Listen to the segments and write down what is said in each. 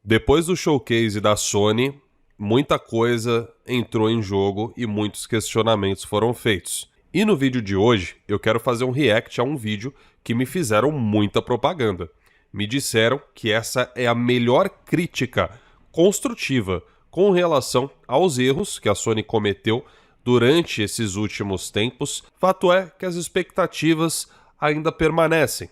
Depois do showcase da Sony, muita coisa entrou em jogo e muitos questionamentos foram feitos. E no vídeo de hoje, eu quero fazer um react a um vídeo que me fizeram muita propaganda. Me disseram que essa é a melhor crítica construtiva com relação aos erros que a Sony cometeu durante esses últimos tempos. Fato é que as expectativas ainda permanecem.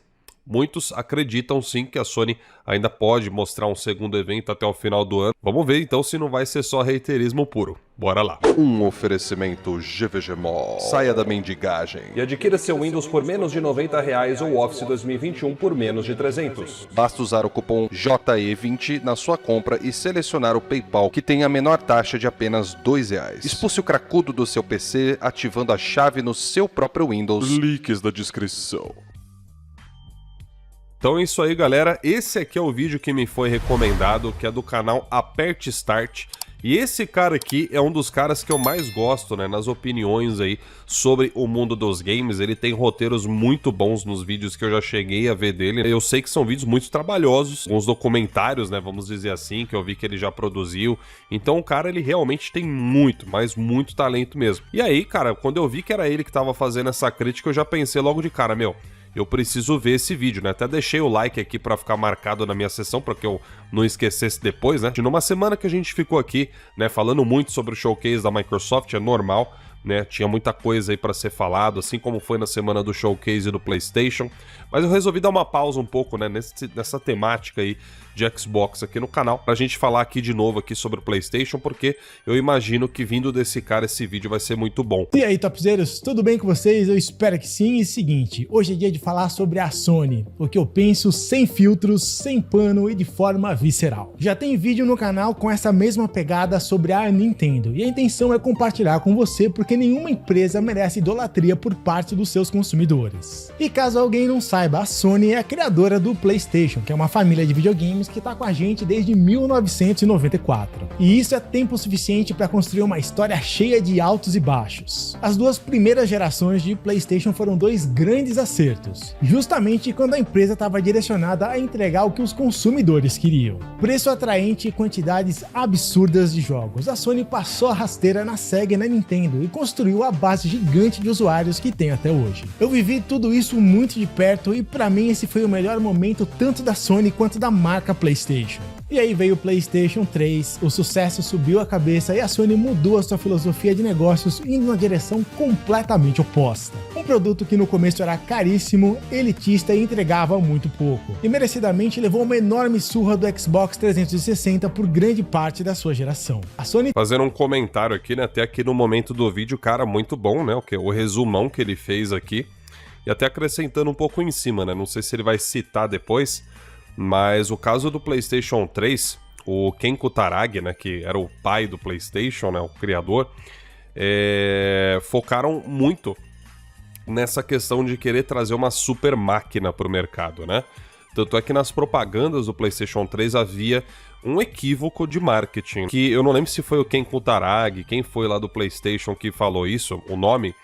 Muitos acreditam sim que a Sony ainda pode mostrar um segundo evento até o final do ano. Vamos ver então se não vai ser só reiterismo puro. Bora lá. Um oferecimento GVG Mall. Saia da mendigagem e adquira seu Windows por menos de R$90 ou Office 2021 por menos de 300. Basta usar o cupom JE20 na sua compra e selecionar o PayPal, que tem a menor taxa de apenas R$2. Expulse o cracudo do seu PC ativando a chave no seu próprio Windows. Links na descrição. Então é isso aí, galera. Esse aqui é o vídeo que me foi recomendado, que é do canal Aperte Start. E esse cara aqui é um dos caras que eu mais gosto, né, nas opiniões aí sobre o mundo dos games. Ele tem roteiros muito bons nos vídeos que eu já cheguei a ver dele. Eu sei que são vídeos muito trabalhosos, alguns documentários, né, vamos dizer assim, que eu vi que ele já produziu. Então o cara, ele realmente tem muito, mas muito talento mesmo. E aí, cara, quando eu vi que era ele que tava fazendo essa crítica, eu já pensei logo de cara, meu, eu preciso ver esse vídeo, né? Até deixei o like aqui pra ficar marcado na minha sessão, pra que eu não esquecesse depois, né? Numa semana que a gente ficou aqui, né, falando muito sobre o showcase da Microsoft, é normal, né? Tinha muita coisa aí pra ser falado, assim como foi na semana do showcase do PlayStation. Mas eu resolvi dar uma pausa um pouco, né, nessa temática aí de Xbox aqui no canal, pra gente falar aqui de novo aqui sobre o PlayStation, porque eu imagino que vindo desse cara esse vídeo vai ser muito bom. E aí, topzeiros, tudo bem com vocês? Eu espero que sim. E seguinte, hoje é dia de falar sobre a Sony, o que eu penso sem filtros, sem pano e de forma visceral. Já tem vídeo no canal com essa mesma pegada sobre a Nintendo, e a intenção é compartilhar com você porque nenhuma empresa merece idolatria por parte dos seus consumidores. E caso alguém não saiba, a Sony é a criadora do PlayStation, que é uma família de videogames que tá com a gente desde 1994. E isso é tempo suficiente para construir uma história cheia de altos e baixos. As duas primeiras gerações de PlayStation foram dois grandes acertos, justamente quando a empresa estava direcionada a entregar o que os consumidores queriam. Preço atraente e quantidades absurdas de jogos. A Sony passou a rasteira na Sega e na Nintendo e construiu a base gigante de usuários que tem até hoje. Eu vivi tudo isso muito de perto e para mim esse foi o melhor momento tanto da Sony quanto da marca PlayStation. E aí veio o PlayStation 3, o sucesso subiu a cabeça e a Sony mudou a sua filosofia de negócios indo na direção completamente oposta. Um produto que no começo era caríssimo, elitista e entregava muito pouco. E merecidamente levou uma enorme surra do Xbox 360 por grande parte da sua geração. A Sony... Fazendo um comentário aqui, né, até aqui no momento do vídeo, cara, muito bom, né, o resumão que ele fez aqui. E até acrescentando um pouco em cima, né, não sei se ele vai citar depois, mas o caso do PlayStation 3, o Ken Kutaragi, né, que era o pai do PlayStation, né, o criador, focaram muito nessa questão de querer trazer uma super máquina para o mercado, né? Tanto é que nas propagandas do PlayStation 3 havia um equívoco de marketing, que eu não lembro se foi o Ken Kutaragi, quem foi lá do PlayStation que falou isso, o nome,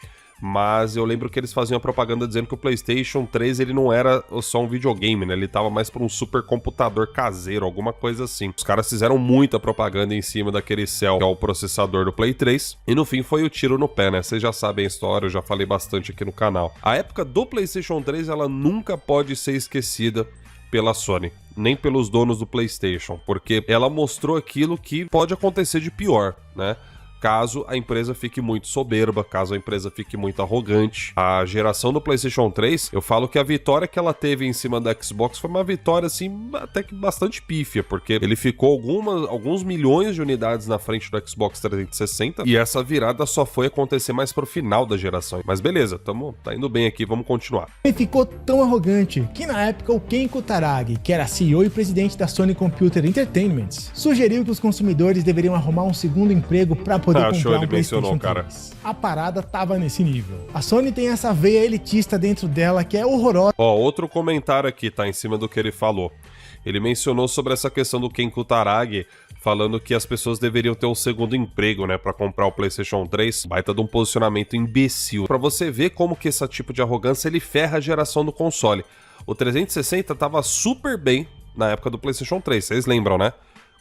mas eu lembro que eles faziam a propaganda dizendo que o PlayStation 3 ele não era só um videogame, né? Ele tava mais para um supercomputador caseiro, alguma coisa assim. Os caras fizeram muita propaganda em cima daquele Cell, que é o processador do Play 3, e no fim foi o tiro no pé, né? Vocês já sabem a história, eu já falei bastante aqui no canal. A época do PlayStation 3, ela nunca pode ser esquecida pela Sony, nem pelos donos do PlayStation, porque ela mostrou aquilo que pode acontecer de pior, né? Caso a empresa fique muito soberba, caso a empresa fique muito arrogante. A geração do PlayStation 3, eu falo que a vitória que ela teve em cima da Xbox foi uma vitória, assim, até que bastante pífia, porque ele ficou alguns milhões de unidades na frente do Xbox 360, e essa virada só foi acontecer mais pro final da geração. Mas beleza, tá indo bem aqui, vamos continuar. Ele ficou tão arrogante que na época o Ken Kutaragi, que era CEO e presidente da Sony Computer Entertainment, sugeriu que os consumidores deveriam arrumar um segundo emprego para poder comprar um PlayStation 3. A parada tava nesse nível. A Sony tem essa veia elitista dentro dela que é horrorosa. Ó, outro comentário aqui, tá, em cima do que ele falou. Ele mencionou sobre essa questão do Ken Kutaragi, falando que as pessoas deveriam ter um segundo emprego, né, pra comprar o PlayStation 3. Baita de um posicionamento imbecil. Pra você ver como que esse tipo de arrogância, ele ferra a geração do console. O 360 tava super bem na época do PlayStation 3, vocês lembram, né?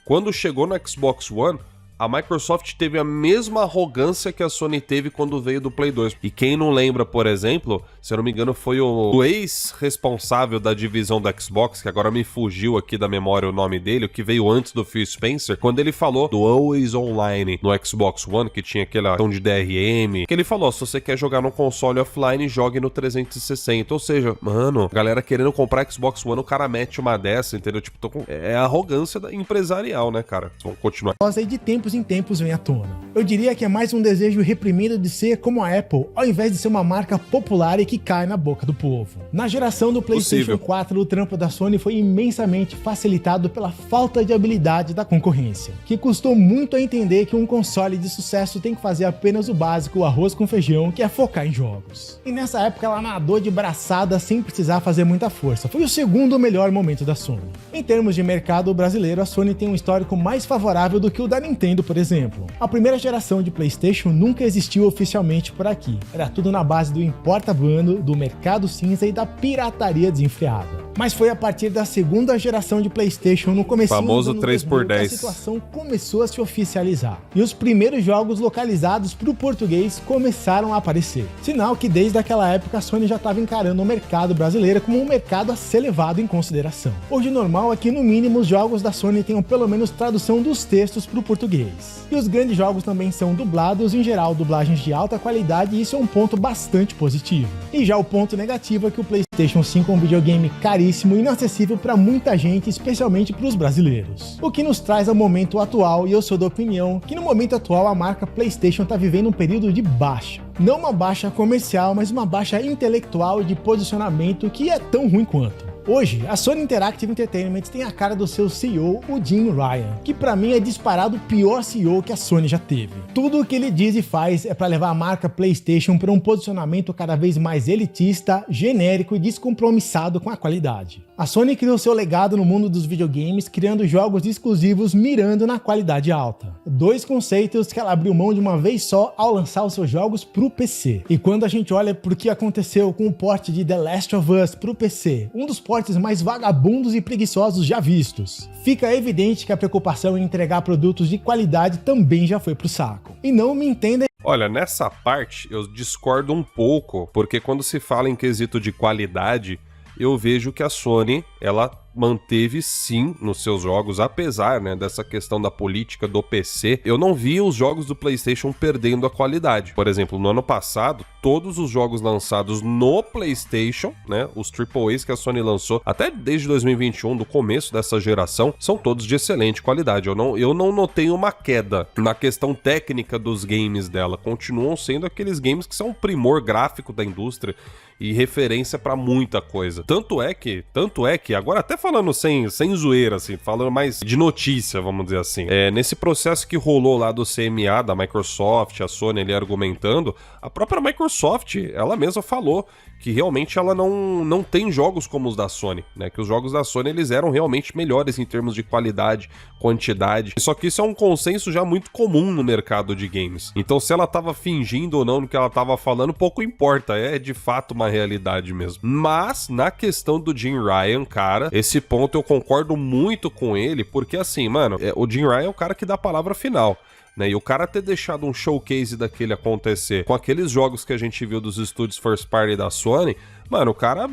Quando chegou no Xbox One, a Microsoft teve a mesma arrogância que a Sony teve quando veio do Play 2. E quem não lembra, por exemplo, se eu não me engano, foi o ex-responsável da divisão da Xbox, que agora me fugiu aqui da memória o nome dele, o que veio antes do Phil Spencer, quando ele falou do Always Online no Xbox One, que tinha aquela questão de DRM, que ele falou, se você quer jogar no console offline, jogue no 360. Ou seja, mano, a galera querendo comprar Xbox One, o cara mete uma dessa, entendeu? Tipo, é a arrogância empresarial, né, cara? Vamos continuar. Aí de tempos em tempos vem à tona. Eu diria que é mais um desejo reprimido de ser como a Apple, ao invés de ser uma marca popular e que cai na boca do povo. Na geração do PlayStation 4, o trampo da Sony foi imensamente facilitado pela falta de habilidade da concorrência, que custou muito a entender que um console de sucesso tem que fazer apenas o básico, o arroz com feijão, que é focar em jogos. E nessa época ela nadou de braçada sem precisar fazer muita força. Foi o segundo melhor momento da Sony. Em termos de mercado brasileiro, a Sony tem um histórico mais favorável do que o da Nintendo, por exemplo. A primeira geração de PlayStation nunca existiu oficialmente por aqui. Era tudo na base do importa-bando, do mercado cinza e da pirataria desenfreada. Mas foi a partir da segunda geração de PlayStation, no comecinho do ano 2000, que a situação começou a se oficializar. E os primeiros jogos localizados para o português começaram a aparecer. Sinal que desde aquela época a Sony já estava encarando o mercado brasileiro como um mercado a ser levado em consideração. Hoje o normal é que no mínimo os jogos da Sony tenham pelo menos tradução dos textos para o português. E os grandes jogos também são dublados, em geral dublagens de alta qualidade, e isso é um ponto bastante positivo. E já o ponto negativo é que o PlayStation 5 é um videogame caríssimo e inacessível para muita gente, especialmente para os brasileiros. O que nos traz ao momento atual, e eu sou da opinião que no momento atual a marca PlayStation está vivendo um período de baixa. Não uma baixa comercial, mas uma baixa intelectual e de posicionamento que é tão ruim quanto. Hoje, a Sony Interactive Entertainment tem a cara do seu CEO, o Jim Ryan, que pra mim é disparado o pior CEO que a Sony já teve. Tudo o que ele diz e faz é pra levar a marca PlayStation para um posicionamento cada vez mais elitista, genérico e descompromissado com a qualidade. A Sony criou seu legado no mundo dos videogames, criando jogos exclusivos mirando na qualidade alta. Dois conceitos que ela abriu mão de uma vez só ao lançar os seus jogos pro PC. E quando a gente olha pro que aconteceu com o port de The Last of Us pro PC, um dos portes mais vagabundos e preguiçosos já vistos, fica evidente que a preocupação em entregar produtos de qualidade também já foi pro saco. E não me entenda. Olha, nessa parte eu discordo um pouco, porque quando se fala em quesito de qualidade, eu vejo que a Sony, ela manteve sim nos seus jogos, apesar, né, dessa questão da política do PC, eu não vi os jogos do PlayStation perdendo a qualidade. Por exemplo, no ano passado, todos os jogos lançados no PlayStation, né, os AAAs que a Sony lançou, até desde 2021, do começo dessa geração, são todos de excelente qualidade. Eu não notei uma queda na questão técnica dos games dela, continuam sendo aqueles games que são um primor gráfico da indústria e referência pra muita coisa. Tanto é que, agora até falando sem zoeira, assim, falando mais de notícia, vamos dizer assim, nesse processo que rolou lá do CMA, da Microsoft, a Sony ali argumentando, a própria Microsoft, ela mesma falou que realmente ela não tem jogos como os da Sony, né? Que os jogos da Sony, eles eram realmente melhores em termos de qualidade, quantidade. Só que isso é um consenso já muito comum no mercado de games. Então, se ela tava fingindo ou não no que ela tava falando, pouco importa. É de fato uma realidade mesmo. Mas, na questão do Jim Ryan, cara, esse ponto eu concordo muito com ele, porque assim, mano, o Jim Ryan é o cara que dá a palavra final. Né? E o cara ter deixado um showcase daquele acontecer com aqueles jogos que a gente viu dos estúdios first party da Sony, mano, o cara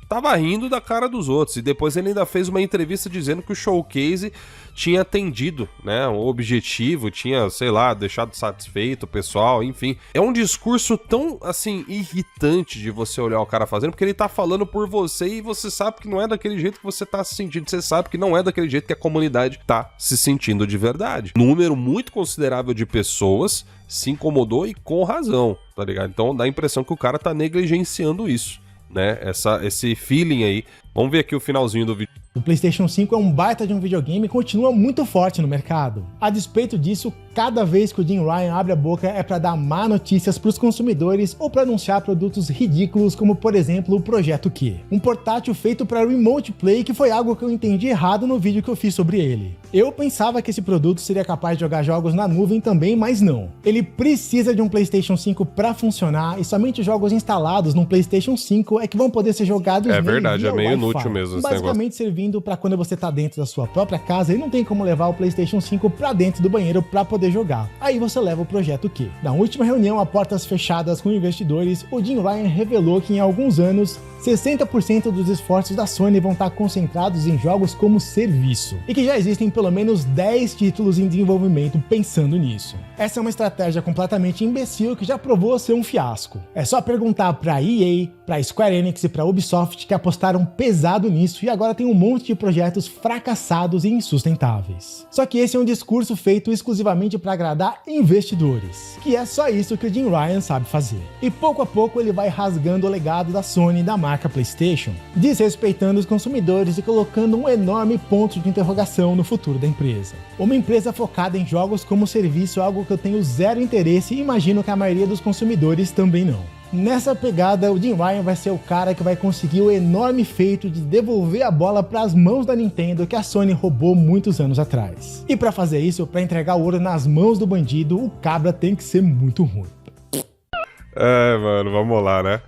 tava rindo da cara dos outros. E depois ele ainda fez uma entrevista dizendo que o showcase tinha atendido, né, o objetivo, tinha, sei lá, deixado satisfeito o pessoal, enfim. É um discurso tão, assim, irritante de você olhar o cara fazendo, porque ele tá falando por você e você sabe que não é daquele jeito que você tá se sentindo, você sabe que não é daquele jeito que a comunidade tá se sentindo de verdade. Número muito considerável de pessoas se incomodou e com razão, tá ligado? Então dá a impressão que o cara tá negligenciando isso, né, esse feeling aí. Vamos ver aqui o finalzinho do vídeo. O PlayStation 5 é um baita de um videogame e continua muito forte no mercado. A despeito disso, cada vez que o Jim Ryan abre a boca é para dar má notícias para os consumidores ou para anunciar produtos ridículos, como por exemplo o Projeto Q, um portátil feito para Remote Play, que foi algo que eu entendi errado no vídeo que eu fiz sobre ele. Eu pensava que esse produto seria capaz de jogar jogos na nuvem também, mas não. Ele precisa de um PlayStation 5 para funcionar e somente jogos instalados no PlayStation 5 é que vão poder ser jogados nele. É verdade, é meio inútil mesmo esse basicamente servindo servindo para quando você tá dentro da sua própria casa e não tem como levar o PlayStation 5 para dentro do banheiro para poder jogar. Aí você leva o Projeto Q. Na última reunião a portas fechadas com investidores, o Jim Ryan revelou que em alguns anos 60% dos esforços da Sony vão estar concentrados em jogos como serviço, e que já existem pelo menos 10 títulos em desenvolvimento pensando nisso. Essa é uma estratégia completamente imbecil que já provou ser um fiasco. É só perguntar pra EA, pra Square Enix e pra Ubisoft, que apostaram pesado nisso e agora tem um monte de projetos fracassados e insustentáveis. Só que esse é um discurso feito exclusivamente para agradar investidores, que é só isso que o Jim Ryan sabe fazer. E pouco a pouco ele vai rasgando o legado da Sony e da marca PlayStation, desrespeitando os consumidores e colocando um enorme ponto de interrogação no futuro da empresa. Uma empresa focada em jogos como serviço é algo que eu tenho zero interesse e imagino que a maioria dos consumidores também não. Nessa pegada, o Jim Ryan vai ser o cara que vai conseguir o enorme feito de devolver a bola para as mãos da Nintendo que a Sony roubou muitos anos atrás. E para fazer isso, para entregar o ouro nas mãos do bandido, o cabra tem que ser muito ruim. Mano, vamos lá, né?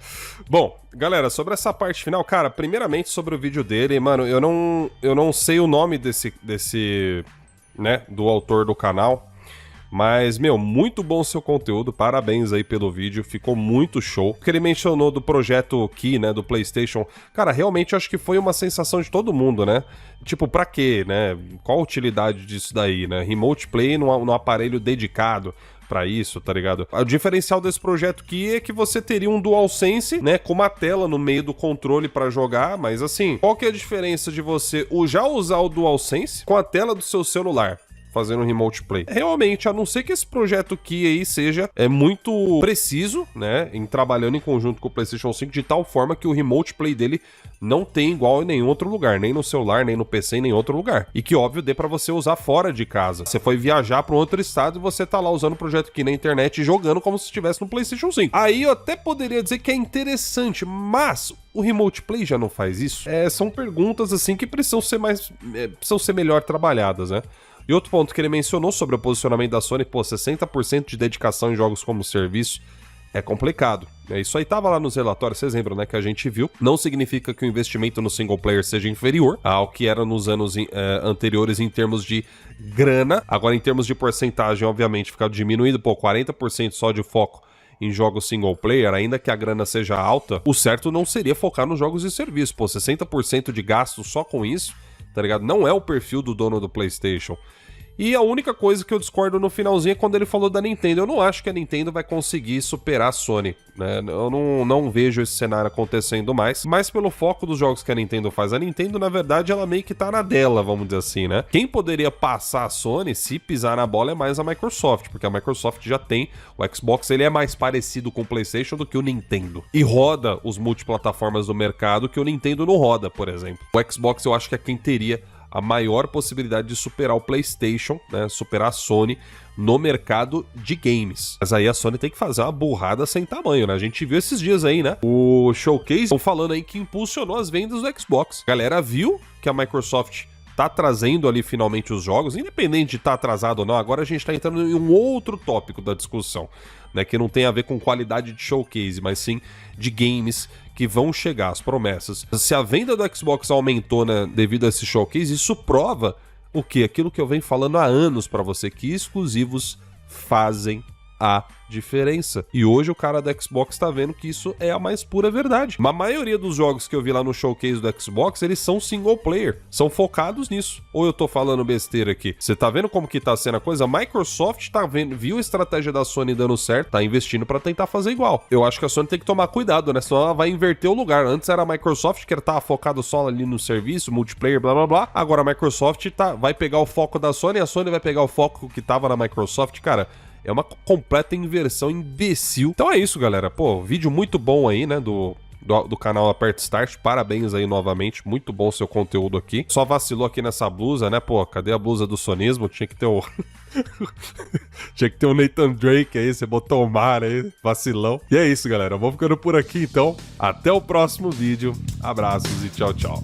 Bom, galera, sobre essa parte final, cara, primeiramente sobre o vídeo dele, mano, eu não sei o nome desse, né, do autor do canal, mas, meu, muito bom o seu conteúdo, parabéns aí pelo vídeo, ficou muito show. O que ele mencionou do projeto Key, né, do PlayStation, cara, realmente eu acho que foi uma sensação de todo mundo, né? Tipo, pra quê, né? Qual a utilidade disso daí, né? Remote Play no aparelho dedicado pra isso, tá ligado? O diferencial desse projeto aqui é que você teria um DualSense, né, com uma tela no meio do controle pra jogar, mas assim, qual que é a diferença de você já usar o DualSense com a tela do seu celular? Fazendo remote play. Realmente, a não ser que esse projeto aqui aí seja muito preciso, né, em trabalhando em conjunto com o PlayStation 5, de tal forma que o remote play dele não tem igual em nenhum outro lugar, nem no celular, nem no PC, em nenhum outro lugar. E que, óbvio, dê pra você usar fora de casa. Você foi viajar pra um outro estado e você tá lá usando o projeto aqui na internet e jogando como se estivesse no PlayStation 5. Aí eu até poderia dizer que é interessante, mas o remote play já não faz isso? São perguntas, assim, que precisam ser melhor trabalhadas, né? E outro ponto que ele mencionou sobre o posicionamento da Sony, pô, 60% de dedicação em jogos como serviço é complicado. Isso aí tava lá nos relatórios, vocês lembram, né, que a gente viu. Não significa que o investimento no single player seja inferior ao que era nos anos anteriores em termos de grana. Agora, em termos de porcentagem, obviamente, fica diminuído, pô, 40% só de foco em jogos single player, ainda que a grana seja alta, o certo não seria focar nos jogos de serviço. Pô, 60% de gasto só com isso, tá ligado? Não é o perfil do dono do PlayStation. E a única coisa que eu discordo no finalzinho é quando ele falou da Nintendo. Eu não acho que a Nintendo vai conseguir superar a Sony, né? Eu não vejo esse cenário acontecendo mais, mas pelo foco dos jogos que a Nintendo faz. A Nintendo, na verdade, ela meio que tá na dela, vamos dizer assim, né? Quem poderia passar a Sony, se pisar na bola, é mais a Microsoft, porque a Microsoft já tem o Xbox, ele é mais parecido com o PlayStation do que o Nintendo. E roda os multiplataformas do mercado que o Nintendo não roda, por exemplo. O Xbox eu acho que é quem teria a maior possibilidade de superar o PlayStation, né, superar a Sony no mercado de games. Mas aí a Sony tem que fazer uma burrada sem tamanho, né? A gente viu esses dias aí, né? O Showcase, estão falando aí que impulsionou as vendas do Xbox. A galera viu que a Microsoft tá trazendo ali finalmente os jogos, independente de estar atrasado ou não. Agora a gente tá entrando em um outro tópico da discussão, né, que não tem a ver com qualidade de showcase, mas sim de games que vão chegar, as promessas. Se a venda do Xbox aumentou, né, devido a esse showcase, isso prova o quê? Aquilo que eu venho falando há anos pra você, que exclusivos fazem a diferença. E hoje o cara da Xbox tá vendo que isso é a mais pura verdade. A maioria dos jogos que eu vi lá no showcase do Xbox, eles são single player, são focados nisso. Ou eu tô falando besteira aqui? Você tá vendo como que tá sendo a coisa? A Microsoft tá vendo, viu a estratégia da Sony dando certo, tá investindo pra tentar fazer igual. Eu acho que a Sony tem que tomar cuidado, né? Senão ela vai inverter o lugar. Antes era a Microsoft que tava focado só ali no serviço, multiplayer, blá blá blá. Agora a Microsoft vai pegar o foco da Sony e a Sony vai pegar o foco que tava na Microsoft. Cara, é uma completa inversão imbecil. Então é isso, galera. Pô, vídeo muito bom aí, né, do canal Aperta Start. Parabéns aí novamente. Muito bom o seu conteúdo aqui. Só vacilou aqui nessa blusa, né? Pô, cadê a blusa do sonismo? Tinha que ter o... Tinha que ter o Nathan Drake aí. Você botou o mar aí. Vacilão. E é isso, galera. Vamos ficando por aqui, então. Até o próximo vídeo. Abraços e tchau, tchau.